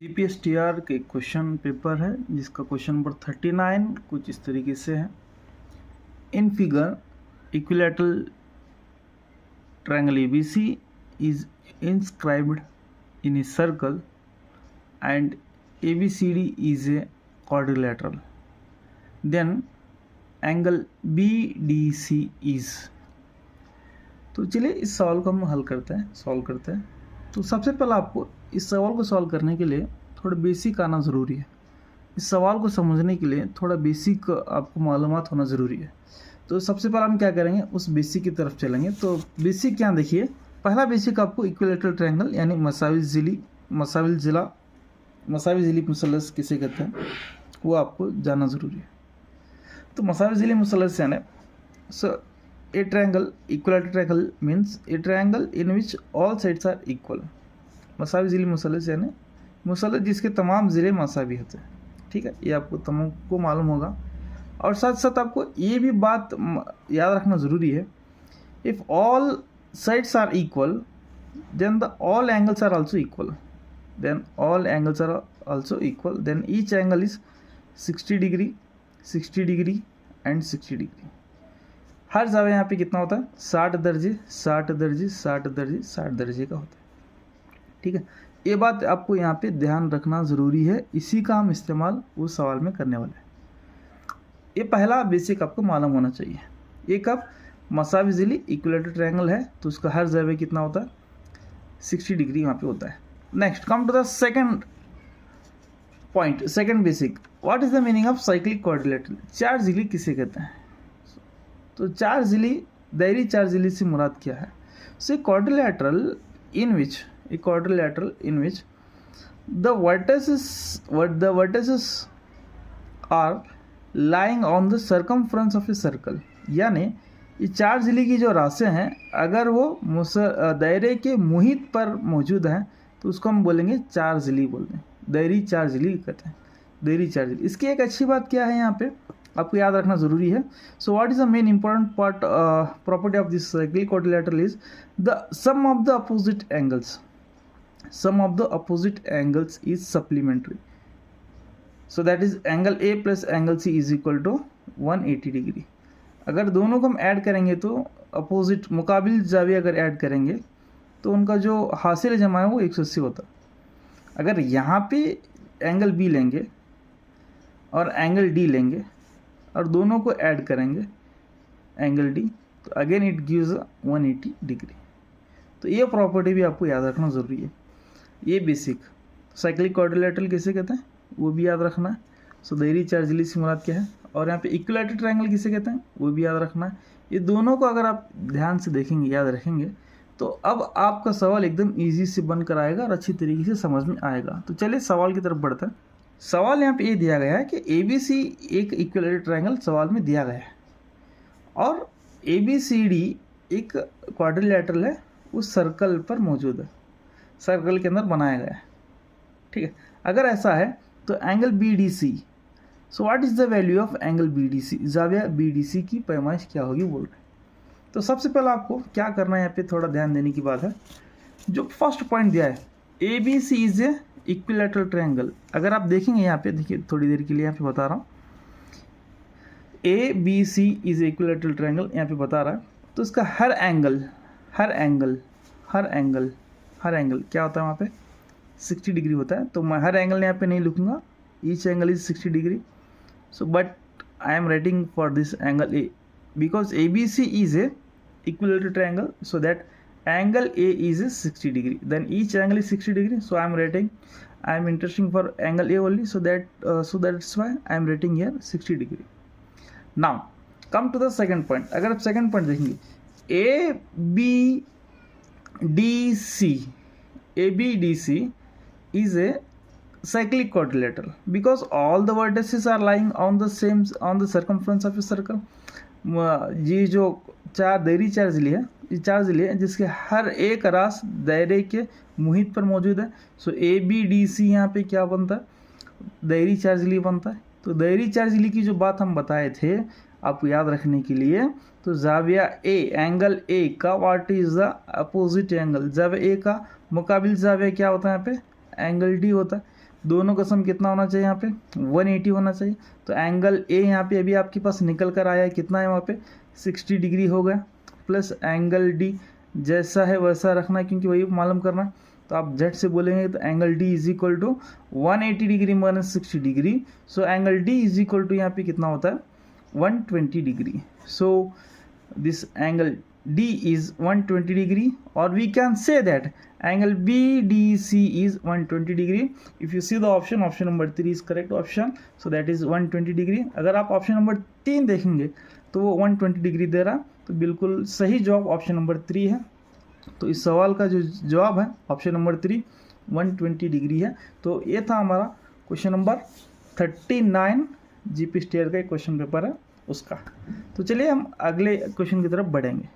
जीपीएसटीआर के question paper है जिसका क्वेश्चन नंबर 39 कुछ इस तरीके से है। In figure equilateral triangle ABC is inscribed in a circle and ABCD is a quadrilateral, then angle BDC is। तो चलिए इस सवाल को हम हल करते हैं, सॉल्व करते हैं। तो सबसे पहले आपको इस सवाल को सॉल्व करने के लिए थोड़ा बेसिक आना ज़रूरी है। इस सवाल को समझने के लिए थोड़ा बेसिक आपको मालूमात होना ज़रूरी है। तो सबसे पहले हम क्या करेंगे, उस बेसिक की तरफ चलेंगे। तो बेसिक क्या देखिए, पहला बेसिक आपको इक्विलैटरल ट्रायंगल यानी मसाविल जिली मुसल्लस किसे कहते हैं वो आपको जानना ज़रूरी है। तो मसाविल जिली मुसल्लस यानी a triangle, equilateral triangle means a triangle in which all sides are equal। मसावी ज़िले मुसल्लस यानी मुसल्लस जिसके तमाम ज़िले मसावी होते हैं। ठीक है, ये आपको तमाम को मालूम होगा। और साथ साथ आपको ये भी बात याद रखना ज़रूरी है, if all sides are equal then the all angles are also equal, then all angles are also equal, then each angle is 60 degree 60 degree and 60 degree. हर जावे यहाँ पे कितना होता है, 60 दर्जे 60 दर्जे 60 दर्जे 60 दर्जे का होता है। ठीक है, ये बात आपको यहाँ पे ध्यान रखना ज़रूरी है, इसी का हम इस्तेमाल उस सवाल में करने वाले हैं। ये पहला बेसिक आपको मालूम होना चाहिए। ये कब मसावी ज़िली इक्विलैटरल ट्रायंगल है तो उसका हर जावे कितना होता है, 60 डिग्री यहाँ पे होता है। Next come to the second point, second basic, what is the meaning of cyclic quadrilateral. चार ज़िली किसे कहते हैं? तो चार ज़िली, दायरी चार ज़िली से मुराद क्या है? So quadrilateral in which the vertices are lying on the circumference of a circle। यानी ये चार ज़िली की जो राशें हैं अगर वो दायरे के मुहित पर मौजूद हैं तो उसको हम बोलेंगे चार ज़िली बोलते हैं, दायरी चार ज़िली कहते हैं, दायरी चार ज़िली। इसकी एक अच्छी बात क्या है यहाँ पे आपको याद रखना ज़रूरी है। So what is the main important part property of this cyclic quadrilateral is the sum of the opposite angles, sum of the opposite angles is supplementary, so that is angle A plus angle C is equal to 180 degree. अगर दोनों को हम add करेंगे तो opposite मुकाबिल जाविया अगर add करेंगे तो उनका जो हासिल जमा है वो 180 होता। अगर यहाँ पे एंगल B लेंगे और एंगल D लेंगे और दोनों को ऐड करेंगे एंगल D तो अगेन इट गिव्स 180 डिग्री। तो ये प्रॉपर्टी भी आपको याद रखना ज़रूरी है। ये बेसिक साइक्लिक क्वाड्रिलेटरल किसे कहते हैं वो भी याद रखना है। सो दायरी चार ज़िली से मुराद क्या है, और यहाँ पे इक्विलैटरल ट्रायंगल किसे कहते हैं वो भी याद रखना है। ये दोनों को अगर आप ध्यान से देखेंगे, याद रखेंगे तो अब आपका सवाल एकदम ईजी से बनकर आएगा और अच्छी तरीके से समझ में आएगा। तो चलिए सवाल की तरफ बढ़ते हैं। सवाल यहाँ पे ये दिया गया है कि ABC एक इक्विलैटरल ट्रायंगल सवाल में दिया गया है और ABCD एक क्वाड्रिलेटरल है, उस सर्कल पर मौजूद है, सर्कल के अंदर बनाया गया है। ठीक है, अगर ऐसा है तो angle BDC, so what is the value of angle BDC, जाविया BDC की पैमाइश क्या होगी बोल रहे हैं। तो सबसे पहले आपको क्या करना है, यहाँ पे थोड़ा ध्यान देने की बात है। जो फर्स्ट पॉइंट दिया है ABC is a equilateral triangle, अगर आप देखेंगे यहाँ पे, देखिए थोड़ी देर के लिए यहाँ पे बता रहा हूँ, ABC is a equilateral triangle यहाँ पे बता रहा है। तो इसका हर एंगल क्या होता है वहाँ पे 60 डिग्री होता है। तो मैं हर एंगल यहाँ पे नहीं लिखूंगा, each angle is 60 degree. So but I am writing for this angle A because ABC is a equilateral triangle, so that angle A is 60 degree, then each angle is 60 degree. So I am interesting for angle A only, so that's why I am writing here 60 degree. Now come to the second point. अगर आप second point देखेंगे ABDC is a cyclic quadrilateral because all the vertices are lying on the circumference of a circle। ये जो दायरी चार ज़िली है, ये चार ज़िली है जिसके हर एक रास दायरे के मुहित पर मौजूद है। सो ABDC यहाँ पे क्या बनता है, दायरी चार ज़िली बनता है। तो दायरी चार ज़िली की जो बात हम बताए थे आपको याद रखने के लिए, तो जाविया ए, एंगल ए का what is the opposite angle, जाविया ए का मुकाबिल जाविया क्या होता है यहाँ पे, एंगल डी होता है। दोनों का सम कितना होना चाहिए यहाँ पे 180 होना चाहिए। तो एंगल ए यहाँ पे अभी आपके पास निकल कर आया है, कितना है वहाँ पे 60 डिग्री हो गया, प्लस एंगल डी जैसा है वैसा रखना है क्योंकि वही मालूम करना है। तो आप झट से बोलेंगे तो angle D is equal to 180 degree minus 60 degree. So angle D is equal to यहाँ पे कितना होता है 120 degree. So this angle D is 120 degree, or we can say that angle BDC is 120 degree. If you see the option number 3 is correct option, so that is 120 degree. अगर आप option number 3 देखेंगे तो वो 120 degree दे रहा, तो बिल्कुल सही जवाब ऑप्शन नंबर 3 है। तो इस सवाल का जो जवाब है ऑप्शन नंबर 3 120 डिग्री है। तो ये था हमारा क्वेश्चन नंबर 39 जीपी स्टेयर का एक क्वेश्चन पेपर है उसका। तो चलिए हम अगले क्वेश्चन की तरफ बढ़ेंगे।